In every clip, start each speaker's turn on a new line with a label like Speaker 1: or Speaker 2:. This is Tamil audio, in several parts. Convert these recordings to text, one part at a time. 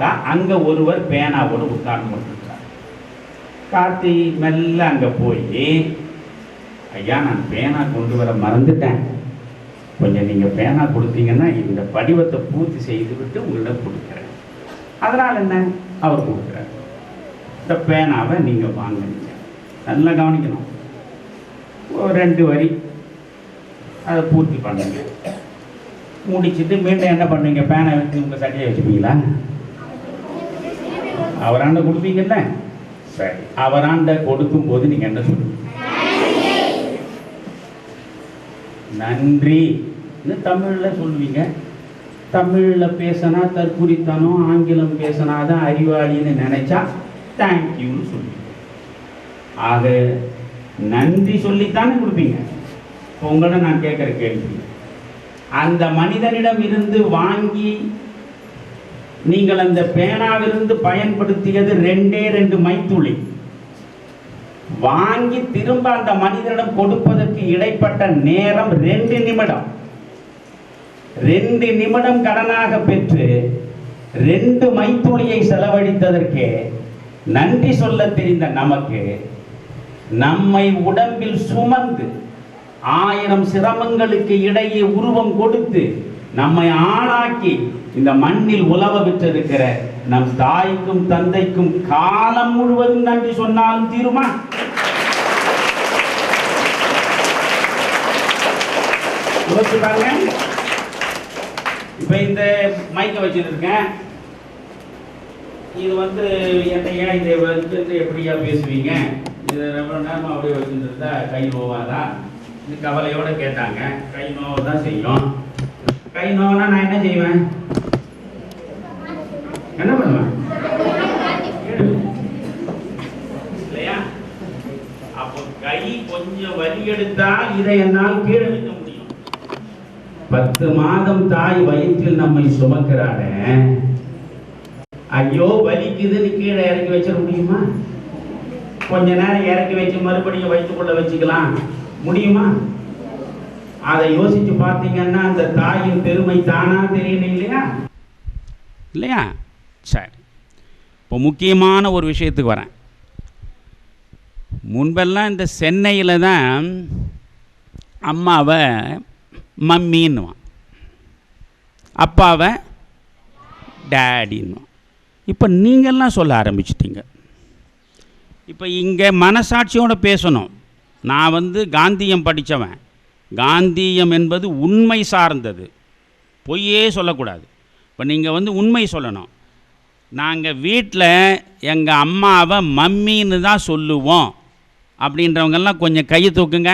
Speaker 1: பார்த்தா அங்கே ஒருவர் பேனாவோடு உட்கார்ந்து கொண்டிருக்கார். கார்த்தி மெல்ல அங்கே போய், ஐயா நான் பேனா கொண்டு வர மறந்துட்டேன், கொஞ்சம் நீங்கள் பேனா கொடுத்தீங்கன்னா இந்த படிவத்தை பூர்த்தி செய்து விட்டு உங்களிடம் கொடுக்குறேன். அதனால் என்ன, அவர் கொடுக்குறார். இந்த பேனாவை நீங்கள் வாங்குனீங்க, நல்லா கவனிக்கணும், ஒரு 2 வரி அதை பூர்த்தி பண்ணுங்க. முடிச்சுட்டு மீண்டும் என்ன பண்ணுவீங்க, பேனை வச்சு உங்கள் சட்டையை வச்சுப்பீங்களா? அவராண்ட கொடுப்பீங்கல்ல, சரி, அவராண்ட கொடுக்கும் போது நீங்கள் என்ன சொல்லுவீங்க? நன்றின்னு தமிழில் சொல்லுவீங்க. தமிழில் பேசினா தற்குறித்தனம், ஆங்கிலம் பேசினா தான் அறிவாளின்னு நினைச்சா தேங்க்யூன்னு சொல்லுவீங்க. ஆக நன்றி சொல்லித்தானே கொடுப்பீங்க. இப்போ உங்களை நான் கேட்குற கேள்வி, அந்த மனிதனிடம் இருந்து வாங்கி நீங்கள் அந்த பேனாவிலிருந்து பயன்படுத்தியது 2 மைத்துளி. வாங்கி திரும்ப அந்த மனிதனிடம் கொடுப்பதற்கு இடைப்பட்ட நேரம் 2 நிமிடம். 2 நிமிடம் கடனாக பெற்று 2 மைத்துளியை செலவழித்ததற்கே நன்றி சொல்ல தெரிந்த நமக்கு, நம்மை உடம்பில் சுமந்து 1000 சிரமங்களுக்கு இடையே உருவம் கொடுத்து நம்மை ஆளாக்கி இந்த மண்ணில் உலவ விட்டிருக்கிற நம் தாய்க்கும் தந்தைக்கும் காலம் முழுவதும் நன்றி சொன்னாலும் தீருமா? யோசிப்பாங்க. இப்ப இந்த மைக்க வச்சுட்டு இருக்கேன், இது என்னையா இதை எப்படியா பேசுவீங்க, இது ரொம்ப நேரமா அப்படியே வச்சுட்டு இருந்தா கை நோவாதா? இது கவலையோட கேட்டாங்க. கை நோவை தான் செய்யும். கை நோவனா நான் என்ன செய்வேன், என்ன பண்ணுவேன் இல்லையா? அப்போ கை கொஞ்சம் வலி எடுத்தா இதை என்னால் கீழே வைக்க முடியும். 10 மாதம் தாய் வயிற்றில் நம்மை சுமக்கிறான, ஐயோ வலிக்குதுன்னு கீழே இறக்கி வச்சிட முடியுமா? கொஞ்ச நேரம் இறக்கி வச்சு மறுபடியும் வயிற்றுக்குள்ள வச்சுக்கலாம் முடியுமா? அதை யோசிச்சு பார்த்தீங்கன்னா அந்த தாயின் பெருமை தானா தெரியணும் இல்லையா? இல்லையா? சரி, இப்போ முக்கியமான ஒரு விஷயத்துக்கு வரேன். முன்பெல்லாம் இந்த சென்னையில் தான் அம்மாவை மம்மின்னுவான், அப்பாவை டேடின்னுவான். இப்போ நீங்கள்லாம் சொல்ல ஆரம்பிச்சிட்டிங்க. இப்போ இங்கே மனசாட்சியோடு பேசணும். நான் காந்தியம் படித்தவன். காந்தியம் என்பது உண்மை சார்ந்தது, பொய்யே சொல்லக்கூடாது. இப்போ நீங்கள் உண்மை சொல்லணும். நாங்கள் வீட்டில் எங்கள் அம்மாவை மம்மின்னு தான் சொல்லுவோம் அப்படின்றவங்கெல்லாம் கொஞ்சம் கையை தூக்குங்க.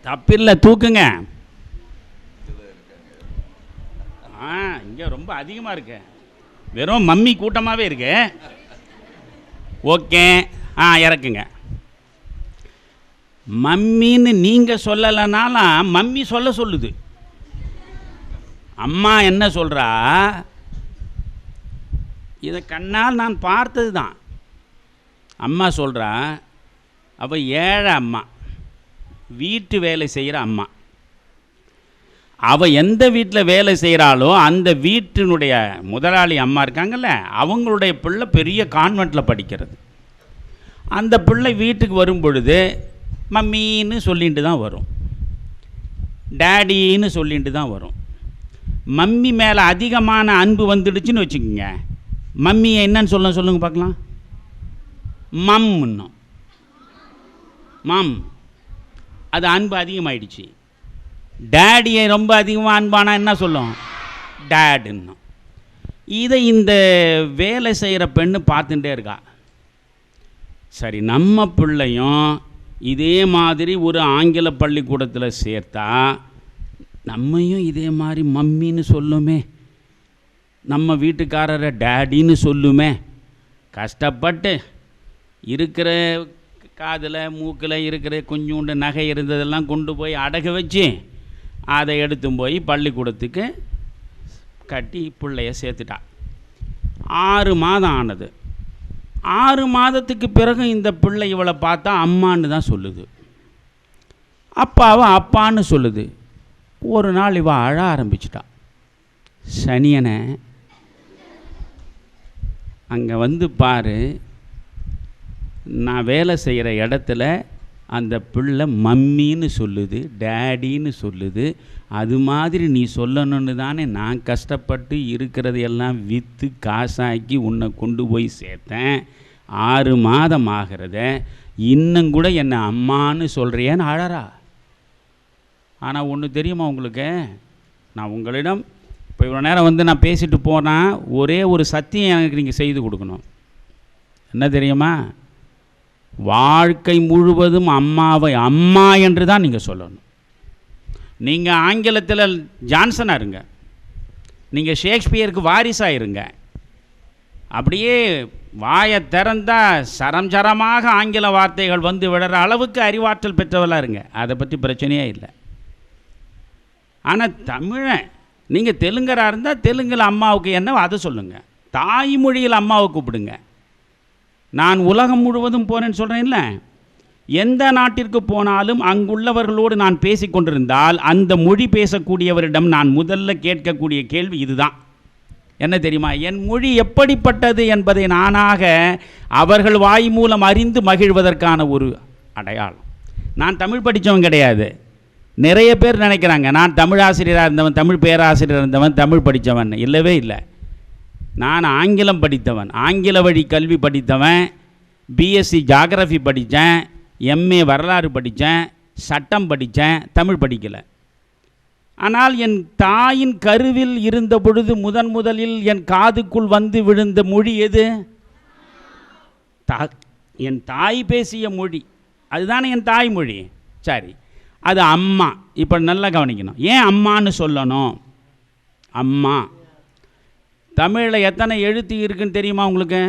Speaker 1: தப்பில்லை, தூக்குங்க. இங்கே ரொம்ப அதிகமாக இருக்கு, வெறும் மம்மி கூட்டமாகவே இருக்கு. ஓகே, இறக்குங்க. மம்மின்னு நீங்கள் சொல்லலைனாலும் மம்மி சொல்லுது. அம்மா என்ன சொல்கிறா, இதை கண்ணால் நான் பார்த்தது தான். அம்மா சொல்கிறா, அப்போ ஏழை அம்மா, வீட்டு வேலை செய்கிற அம்மா. அவள் எந்த வீட்டில் வேலை செய்கிறாளோ அந்த வீட்டினுடைய முதலாளி அம்மா இருக்காங்கல்ல, அவங்களுடைய பிள்ளை பெரிய கான்வெண்ட்டில் படிக்கிறது. அந்த பிள்ளை வீட்டுக்கு வரும் பொழுது மம்மின்னு சொல்லிட்டு தான் வரும், டேடின்னு சொல்லிட்டு தான் வரும். மம்மி மேலே அதிகமான அன்பு வந்துடுச்சுன்னு வச்சுக்கோங்க, மம்மியை என்னன்னு சொல்லுங்க பார்க்கலாம், மம்னும். மம், அது அன்பு அதிகமாகிடுச்சு. டேடியை ரொம்ப அதிகமாக அன்பானா என்ன சொல்லும், டேடுன்னு. இதை இந்த வேலை செய்கிற பெண்ணு பார்த்துட்டே இருக்கா. சரி, நம்ம பிள்ளையும் இதே மாதிரி ஒரு ஆங்கில பள்ளிக்கூடத்தில் சேர்த்தா நம்மையும் இதே மாதிரி மம்மின்னு சொல்லுமே, நம்ம வீட்டுக்காரரை டேடின்னு சொல்லுமே. கஷ்டப்பட்டு இருக்கிற காதில் மூக்கில் இருக்கிற கொஞ்சோண்டு நகை இருந்ததெல்லாம் கொண்டு போய் அடகு வச்சு அதை எடுத்து போய் பள்ளிக்கூடத்துக்கு கட்டி பிள்ளைய சேர்த்துட்டா. 6 மாதம் ஆனது. 6 மாதத்துக்கு பிறகு இந்த பிள்ளை இவளை பார்த்தா அம்மான்னு தான் சொல்லுது. அப்பாவும் அப்பான்னு சொல்லுது. ஒரு நாள் இவ அழ ஆரம்பிச்சிட்டான். சனியனை அங்கே வந்து பாரு, நான் வேலை செய்கிற இடத்துல அந்த பிள்ளை மம்மின்னு சொல்லுது, டேடின்னு சொல்லுது. அது மாதிரி நீ சொல்லணுன்னு தானே நான் கஷ்டப்பட்டு இருக்கிறதையெல்லாம் விற்று காசாக்கி உன்னை கொண்டு போய் சேர்த்தேன். 6 மாதம் ஆகிறத இன்னும் கூட என்னை அம்மான்னு சொல்கிறியேன்னு அழறா. ஆனால் ஒன்று தெரியுமா உங்களுக்கு, நான் உங்களிடம் இப்போ இவ்வளோ நேரம் வந்து நான் பேசிட்டு போனால் ஒரே ஒரு சத்தியம் எனக்கு நீங்கள் செய்து கொடுக்கணும். என்ன தெரியுமா? வாழ்க்கை முழுவதும் அம்மாவை அம்மா என்று தான் நீங்கள் சொல்லணும். நீங்கள் ஆங்கிலத்தில் ஜான்சனாக இருங்க, நீங்கள் ஷேக்ஸ்பியருக்கு வாரிசாக இருங்க. அப்படியே வாயை திறந்தால் சரம் சரமாக ஆங்கில வார்த்தைகள் வந்து விடுற அளவுக்கு அறிவாற்றல் பெற்றவளாக இருங்க. அதை பற்றி பிரச்சனையே இல்லை. ஆனால் தமிழன், நீங்கள் தெலுங்கராக இருந்தால் தெலுங்கில் அம்மாவுக்கு என்ன அதை சொல்லுங்கள். தாய்மொழியில் அம்மாவை கூப்பிடுங்க. நான் உலகம் முழுவதும் போகிறேன்னு சொல்கிறேன்ல, எந்த நாட்டிற்கு போனாலும் அங்குள்ளவர்களோடு நான் பேசி கொண்டிருந்தால் அந்த மொழி பேசக்கூடியவரிடம் நான் முதல்ல கேட்கக்கூடிய கேள்வி இதுதான். என்ன தெரியுமா? என் மொழி எப்படிப்பட்டது என்பதை நானாக அவர்கள் வாய் மூலம் அறிந்து மகிழ்வதற்கான ஒரு அடையாளம். நான் தமிழ் படித்தவன் கிடையாது. நிறைய பேர் நினைக்கிறாங்க நான் தமிழ் ஆசிரியராக இருந்தவன், தமிழ் பேராசிரியராக இருந்தவன், தமிழ் படித்தவன். இல்லவே இல்லை. நான் ஆங்கிலம் படித்தவன், ஆங்கில வழி கல்வி படித்தவன், பிஎஸ்சி ஜாகிரஃபி படித்தேன், எம்ஏ வரலாறு படித்தேன், சட்டம் படித்தேன், தமிழ் படிக்கலை. ஆனால் என் தாயின் கருவில் இருந்த பொழுது முதலில் என் காதுக்குள் வந்து விழுந்த மொழி எது? என் தாய் பேசிய மொழி, அதுதானே என் தாய்மொழி. சரி, அது அம்மா. இப்போ நல்லா கவனிக்கணும். ஏன் அம்மான்னு சொல்லணும்? அம்மா தமிழில் எத்தனை எழுத்து இருக்குன்னு தெரியுமா உங்களுக்கு?